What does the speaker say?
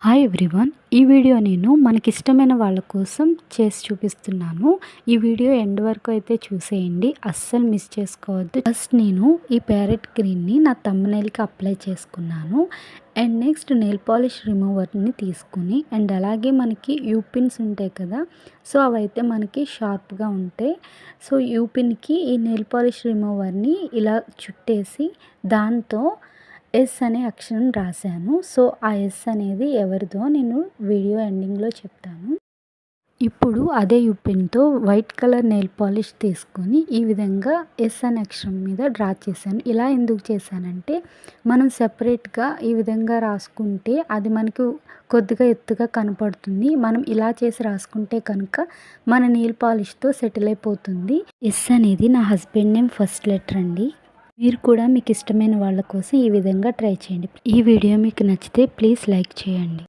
Hi everyone. ఈ video నేను మనకిష్టమైన వాళ్ళ కోసం చేసి చూపిస్తున్నాను. ఈ వీడియో ఎండ్ వరకు అయితే చూసేయండి, అస్సలు మిస్ చేసుకోవద్దు. ఫస్ట్ నేను ఈ ప్యారెట్ గ్రీన్ని నా థంబ్‌నెయిల్‌కి అప్లై చేసుకున్నాను. అండ్ నెక్స్ట్ నెయిల్ పాలిష్ రిమూవర్ని తీసుకుని అండ్ అలాగే మనకి యూ పిన్స్ ఉంటాయి కదా, సో అవైతే మనకి షార్ప్గా ఉంటాయి. సో యూ పిన్కి ఈ నెయిల్ పాలిష్ రిమూవర్ని ఇలా చుట్టేసి దాంతో ఎస్ అనే అక్షరం రాశాను. సో ఆ ఎస్ అనేది ఎవరిదో నేను వీడియో ఎండింగ్‌లో చెప్తాను. ఇప్పుడు అదే యూ పెన్‌తో వైట్ కలర్ నెయిల్ పాలిష్ తీసుకొని ఈ విధంగా ఎస్ అనే అక్షరం మీద డ్రా చేశాను. ఇలా ఎందుకు చేశానంటే మనం సెపరేట్‌గా ఈ విధంగా రాసుకుంటే అది మనకు కొద్దిగా ఎత్తుగా కనపడుతుంది. మనం ఇలా చేసి రాసుకుంటే కనుక మన నెయిల్ పాలిష్‌తో సెటిల్ అయిపోతుంది. ఎస్ అనేది నా హస్బెండ్ నేమ్ ఫస్ట్ లెటర్ అండి. మీరు కూడా మీకు ఇష్టమైన వాళ్ళ కోసం ఈ విధంగా ట్రై చేయండి. ఈ వీడియో మీకు నచ్చితే ప్లీజ్ లైక్ చేయండి.